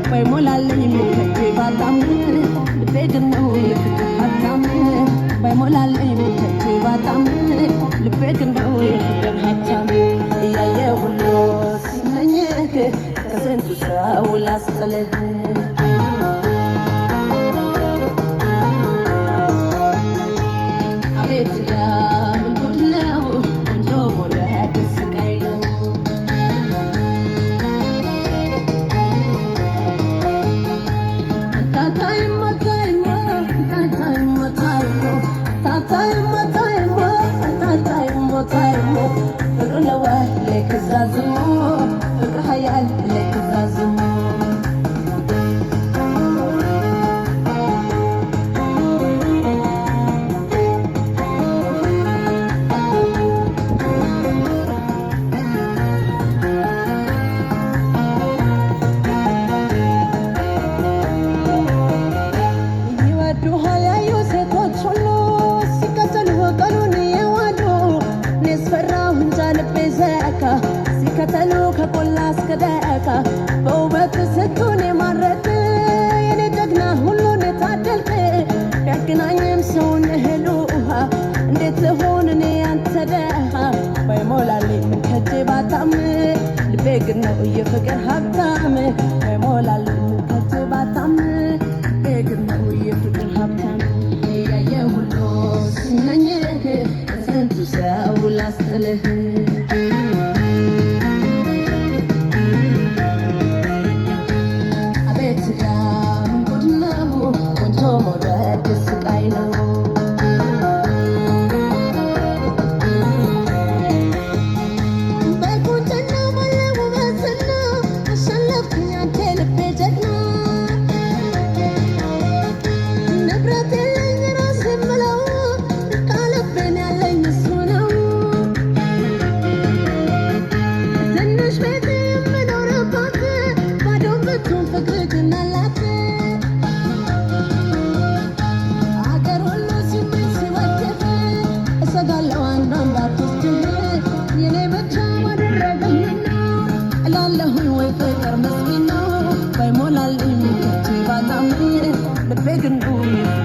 Why molalay mo kay batam Lipedin mo hatam Why molalay mo kay batam Lipedin mo hatam Iya hulo sinanyeke kasentu sa ulas saleh Abet ya bulbulaw Unjo mo lahat sa kayo ከተሉ ከቆላስ ከደቃ በውበት ስትሆን የማረክ የኔ ደግና ሁሉን ታደልክ ያገናኘም ሰውን እህል ውሃ እንዴት ልሆን እኔ ያንተ ደሃ ባይሞላልኝ ከጄ ባጣም ልቤ ግን ነው የፍቅር ሀብታም ባይሞላልኝ ከጄ ባጣም ልቤ ግን ነው የፍቅር ሀብታም ያየ ሁሉ ሲመኝህ ስንቱ ሰው ላስጥልህ Big and